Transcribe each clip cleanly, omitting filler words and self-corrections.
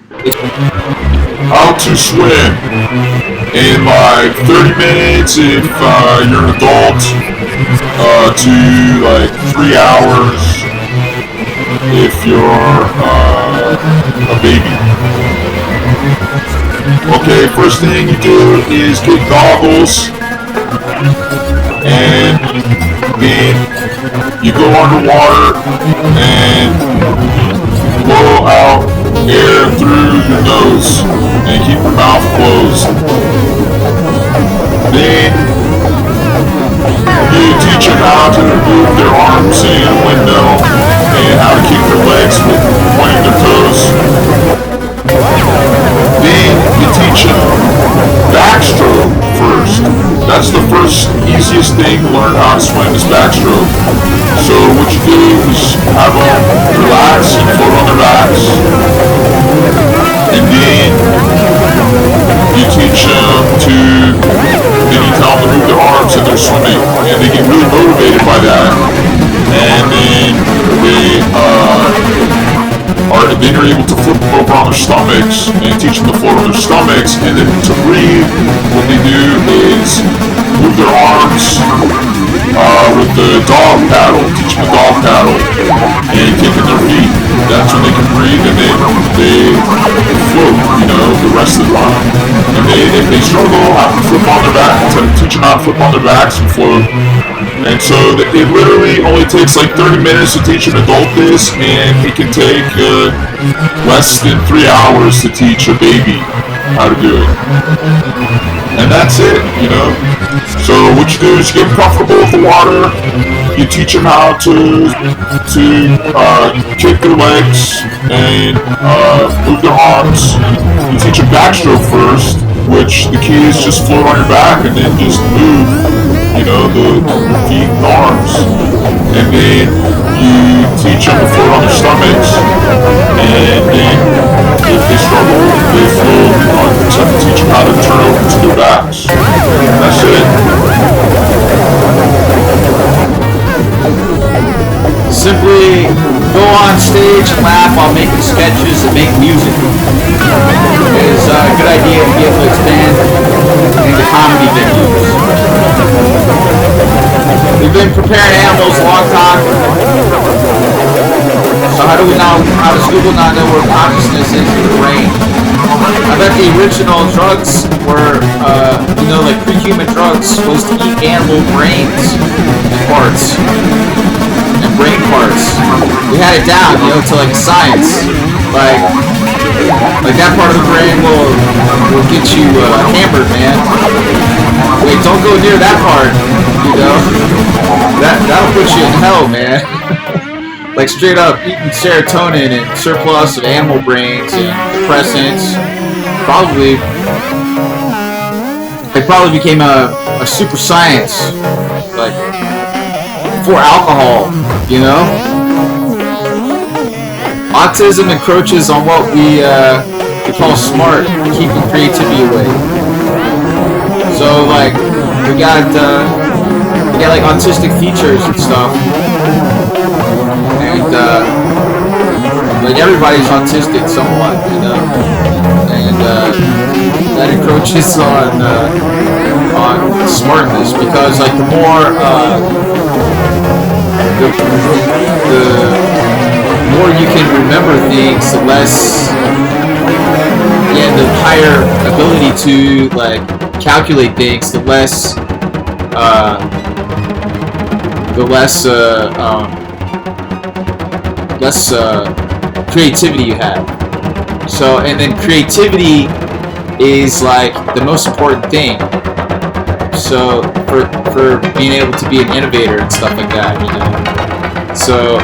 How to swim in like 30 minutes if you're an adult, to like 3 hours if you're a baby. Okay, first thing you do is get goggles, and then you go underwater and blow out air through your nose and keep your mouth closed. Then you teach them how to move their arms in a windmill and how to kick their legs with pointing their toes. Then you teach them backstroke first. That's the first easiest thing to learn how to swim is backstroke. So what you do is have them relax and float on their backs. And then you teach them then you tell them to move their arms and they're swimming. And they get really motivated by that. And then then you're able to flip them over on their stomachs and teach them to float on their stomachs. And then to breathe, what they do is move their arms with the dog paddle, teach them the dog paddle, and kicking their feet. That's when they can breathe, and then they float, the rest of the time. And if they struggle, have to flip on their back, teach them how to flip on their backs and float. And so it literally only takes like 30 minutes to teach an adult this, and it can take less than 3 hours to teach a baby how to do it. And that's it, So what you do is you get comfortable with the water, you teach them how to kick their legs and move their arms. You teach them backstroke first, which the key is just float on your back and then just move, the feet and the arms. And then you teach them to float on their stomachs, and then if they struggle, they float. You just have to teach them how to turn over to their backs. That's it. Simply go on stage and laugh while making sketches and make music. It's a good idea to be able to expand into comedy venues. We've been preparing animals a long time. So how does Google not know where consciousness is in the brain? I bet the original drugs were, like pre-human drugs, was to eat animal brains and parts. And brain parts. We had it down, to like a science. Like that part of the brain will get you hammered, man. Wait, don't go near that part, That'll put you in hell, man. Like straight up eating serotonin and surplus of animal brains and depressants. It probably became a super science, like for alcohol, Autism encroaches on what we call smart, keeping creativity away. So like we got like autistic features and stuff, and like everybody's autistic somewhat, and that encroaches on smartness, because like the more you can remember things, the less, the higher ability to like calculate things, the less creativity you have. So, and then creativity is like the most important thing. So for being able to be an innovator and stuff like that, So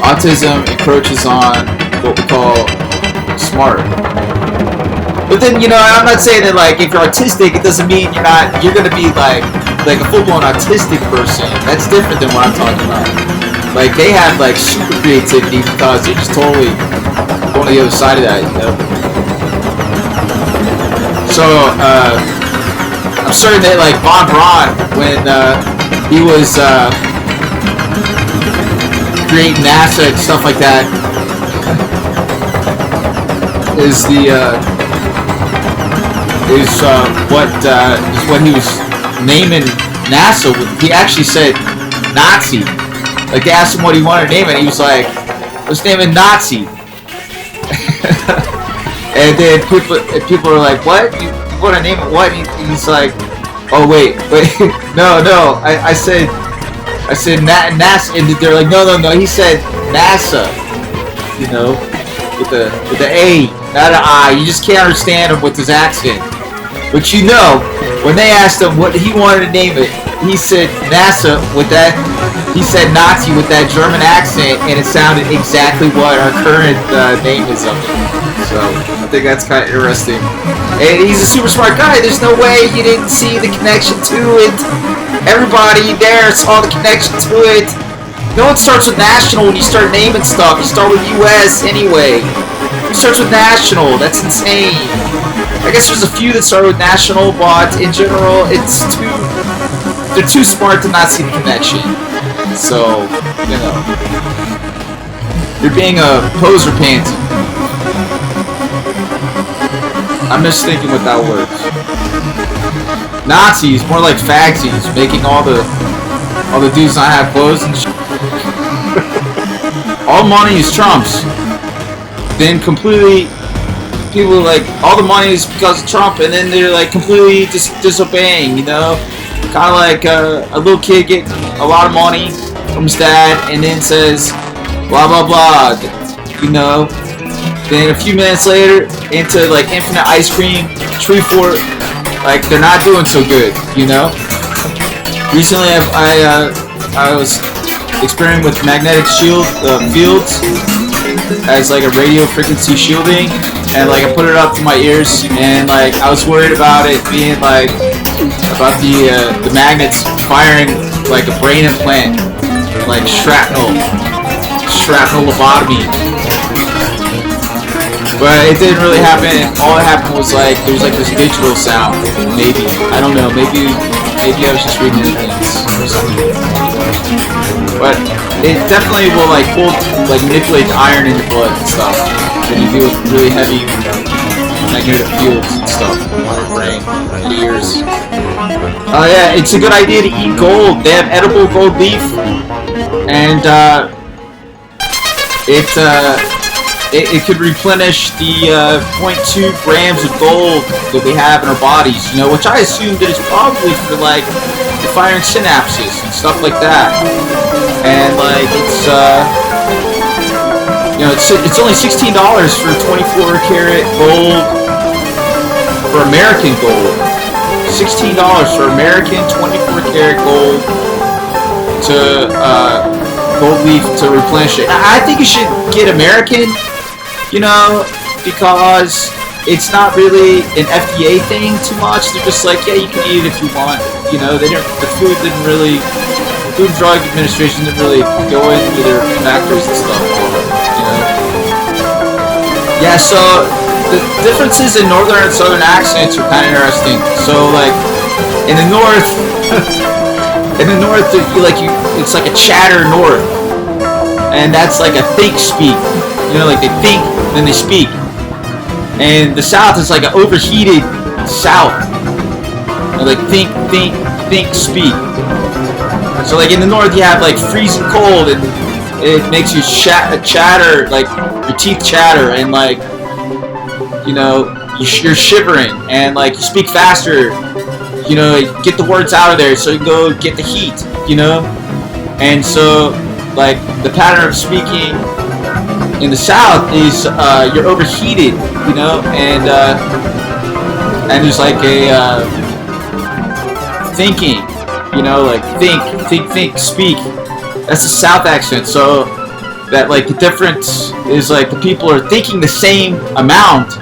autism encroaches on what we call smart. But then, I'm not saying that like if you're autistic, it doesn't mean you're gonna be like a full-blown autistic person. That's different than what I'm talking about. Like they have like super creativity because they're just totally going to the other side of that, So I'm certain that like Von Braun, when he was creating NASA and stuff like that, is what he was naming NASA with. He actually said Nazi. Like, they asked him what he wanted to name it, and he was like, let's name it Nazi. And then people are like, what? You want to name it what? And he's like, oh wait, no, I said NASA, and they're like, no, he said NASA, you know, with the A, not an I. You just can't understand him with his accent. But you know, when they asked him what he wanted to name it, he said NASA with that. He said Nazi with that German accent, and it sounded exactly what our current name is of it. So I think that's kind of interesting. And he's a super smart guy. There's no way he didn't see the connection to it. Everybody there saw the connection to it. No one starts with national when you start naming stuff. You start with U.S. anyway. Who starts with national? That's insane. I guess there's a few that start with national, but in general, they're too smart to not see the connection. So, you know, you're being a poser pansy. I'm just thinking with that word. Nazis, more like fagsies, making all the dudes not have clothes and shit. All money is Trump's. Then completely, people are like, all the money is because of Trump, and then they're like completely disobeying, you know? Kind of like a little kid getting a lot of money from his dad, and then says, blah blah blah, you know? Then a few minutes later, into like infinite ice cream, tree fort, like they're not doing so good, you know? Recently, I was experimenting with magnetic fields as like a radio frequency shielding, and like I put it up to my ears, and like I was worried about it being like about the magnets firing like a brain implant, like shrapnel lobotomy. But it didn't really happen. All that happened was like there was like this digital sound. Maybe, I don't know. Maybe I was just reading things or something. But it definitely will like manipulate the iron in your blood and stuff. When you deal with really heavy magnetic fields and stuff on your brain and ears. Oh yeah, it's a good idea to eat gold. They have edible gold leaf, and it could replenish the 0.2 grams of gold that we have in our bodies, you know, which I assume that it's probably for like the firing synapses and stuff like that. And like it's you know, it's only $16 for 24 karat gold for American gold. $16 for American 24 karat gold to gold leaf to replenish it. I think you should get American, you know, because it's not really an FDA thing too much. They're just like, yeah, you can eat it if you want. You know, the Food and Drug Administration didn't really go into their factories and stuff. You know. Yeah, so the differences in northern and southern accents are kind of interesting. So like in the north, it's like a chatter north, and that's like a think speak. You know, like they think, then they speak. And the south is like an overheated south. You know, like think, speak. So like in the north you have like freezing cold, and it makes you chatter, like your teeth chatter, and like, you know, you're shivering, and like you speak faster. You know, get the words out of there so you can go get the heat, you know? And so like the pattern of speaking in the south is you're overheated, you know, and there's like a thinking, you know, like think, speak. That's the south accent. So that like the difference is like the people are thinking the same amount,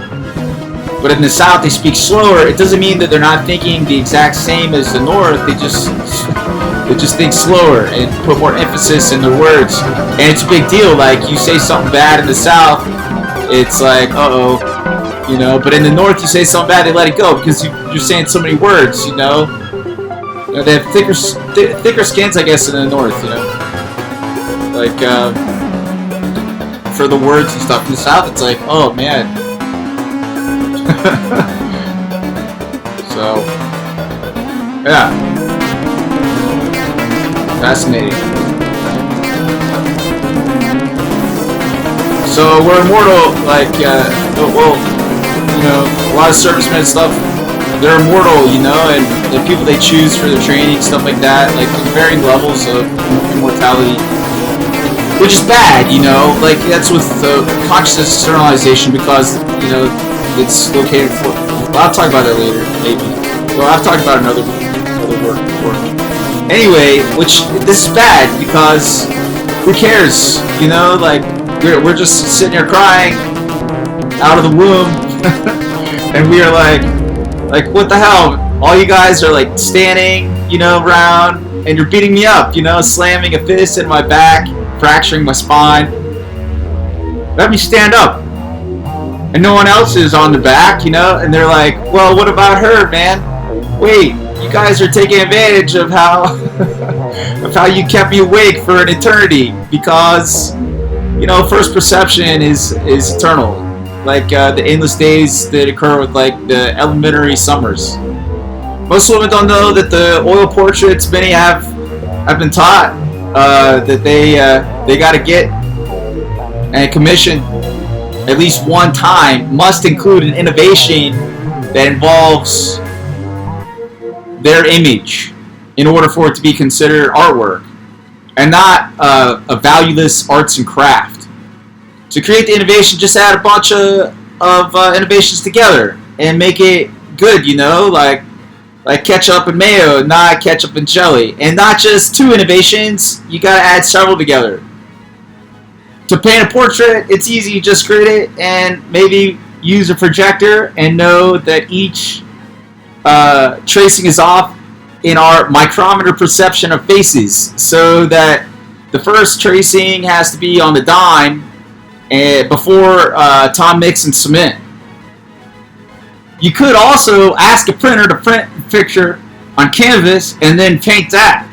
but in the south they speak slower. It doesn't mean that they're not thinking the exact same as the north. They just think slower and put more emphasis in their words. And it's a big deal. Like you say something bad in the south, it's like, uh-oh, you know. But in the north, you say something bad, they let it go because you're saying so many words, you know. You know, they have thicker skins, I guess, in the north, you know. Like for the words and stuff. In the south, it's like, oh man, So, yeah. Fascinating. So we're immortal, like, well, you know, a lot of servicemen and stuff, they're immortal, you know, and the people they choose for their training, stuff like that, like, varying levels of immortality, which is bad, you know, like, that's with the consciousness externalization, because, you know, it's located for, well, I'll talk about that later, maybe. Well, I've talked about another work before. Anyway, which, this is bad, because who cares, you know, like, we're just sitting here crying out of the womb, and we are like, what the hell? All you guys are like standing, you know, around, and you're beating me up, you know, slamming a fist in my back, fracturing my spine. Let me stand up. And no one else is on the back, you know, and they're like, well, what about her, man? Wait, you guys are taking advantage of how of how you kept me awake for an eternity, because, you know, first perception is eternal, like the endless days that occur with like the elementary summers. Most women don't know that the oil portraits many have been taught that they got to get and commission at least one time must include an innovation that involves their image in order for it to be considered artwork, and not a valueless arts and craft. To create the innovation, just add a bunch of innovations together and make it good, you know, like ketchup and mayo, not ketchup and jelly. And not just two innovations, you gotta add several together. To paint a portrait, it's easy, you just create it and maybe use a projector and know that each tracing is off in our micrometer perception of faces, so that the first tracing has to be on the dime before Tom mix and cement. You could also ask a printer to print a picture on canvas and then paint that.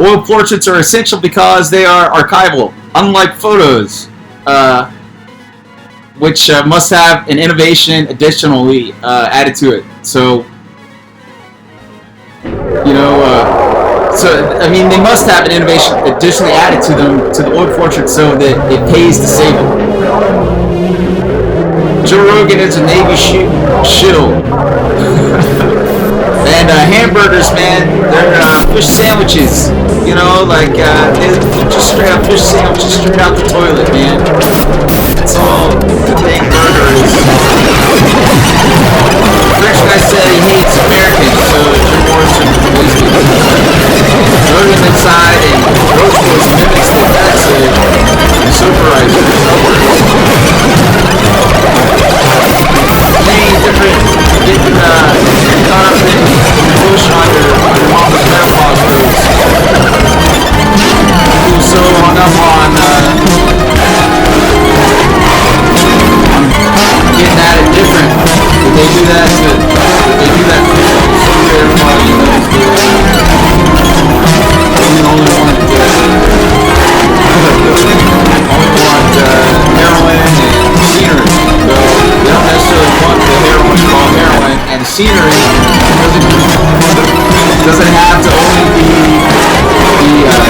Oil portraits are essential because they are archival, unlike photos, which must have an innovation additionally added to it. So, you know, so I mean, they must have an innovation additionally added to them, to the oil portrait, so that it pays to save them. Joe Rogan is a Navy shill. And hamburgers, man, they're fish sandwiches. You know, like they're just straight up fish sandwiches straight out the toilet, man. That's all the thing burger is. The French guy said he hates Americans, so Jim Morrison replaced it. Rogan inside, and Roswell mimics the effects of superizer. Many different getting caught up in the bush on your mama's grandpa's roots. Who's so hung up on getting at it different. Did they do that to everybody knows the only one heroin and scenery. So they don't necessarily want the heroin called heroin, and the scenery doesn't have to only be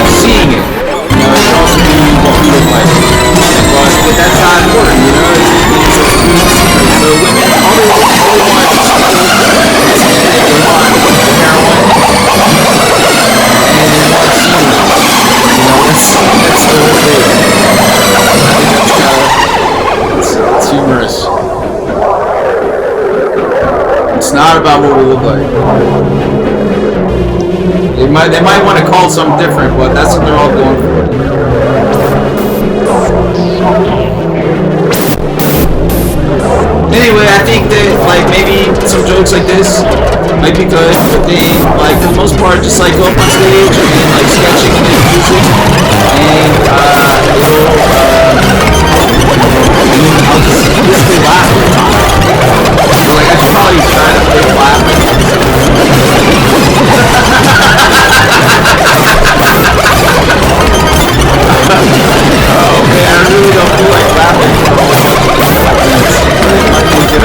seeing it. You know, it can also be what we look like. But that's not important, you know. So women, all they want is they want the heroin, and they want scenery. You know, that's the whole thing. It's humorous. It's not about what we look like. They might want to call it something different, but that's what they're all going for. Anyway, I think that like maybe some jokes like this might be good, but they like for the most part just like go up on stage and like sketching and make music, and I'll just basically laugh all the time. So like I should probably try to make laugh. Oh man, I really don't feel like laughing. It might be a good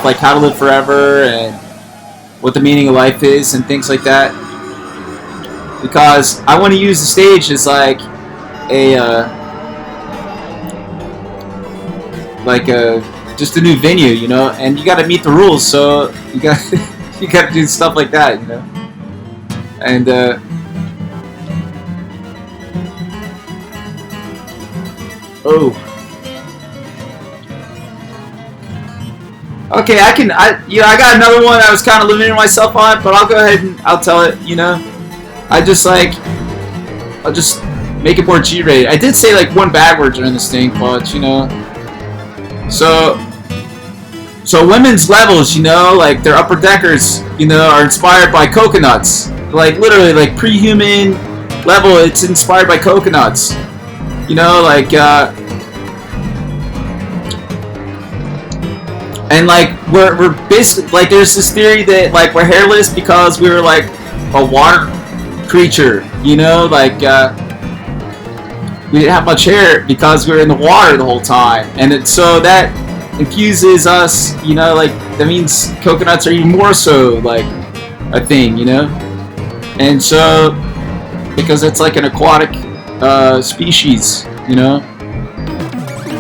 like how to live forever and what the meaning of life is and things like that. Because I want to use the stage as like just a new venue, you know, and you got to meet the rules, so you got you got to do stuff like that, you know, and okay, I got another one I was kind of limiting myself on, but I'll go ahead and I'll tell it, you know. I'll just make it more G-rated. I did say like one bad word during this thing, but you know. So women's levels, you know, like their upper deckers, you know, are inspired by coconuts. Like literally, like pre-human level, it's inspired by coconuts. You know, like and like we're basically like there's this theory that like we're hairless because we were like a water creature, you know, like we didn't have much hair because we were in the water the whole time, and so that infuses us, you know, like that means coconuts are even more so like a thing, you know, and so because it's like an aquatic species, you know,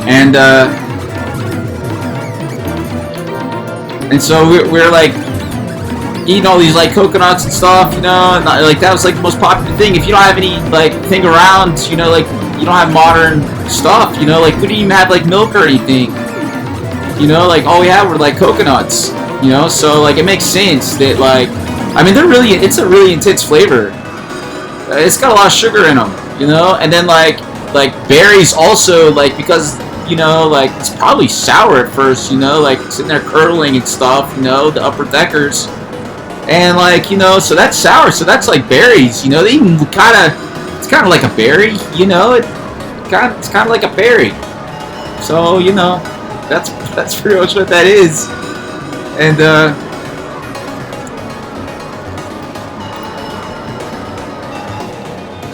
and so we're like eating all these like coconuts and stuff, you know, and like that was like the most popular thing. If you don't have any like thing around, you know, like you don't have modern stuff, you know, like we didn't even have like milk or anything, you know, like all we had were like coconuts, you know, so like it makes sense that like, I mean it's a really intense flavor. It's got a lot of sugar in them, you know, and then like berries also, like because, you know, like it's probably sour at first, you know, like sitting there curdling and stuff, you know, the upper deckers. And like, you know, so that's sour, so that's like berries, you know, they even it's kind of like a berry, you know, it's kind of like a berry. So, you know, that's pretty much what that is. And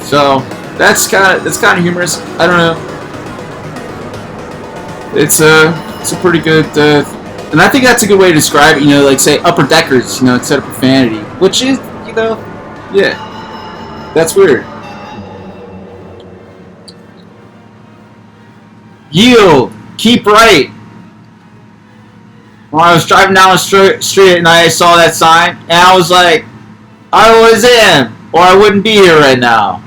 so that's kind of humorous. I don't know. It's a pretty good and I think that's a good way to describe it, you know, like say upper deckers, you know, instead of profanity, which is, you know, yeah, that's weird. Yield, keep right. When I was driving down the street and I saw that sign, and I was like, I always am, or I wouldn't be here right now.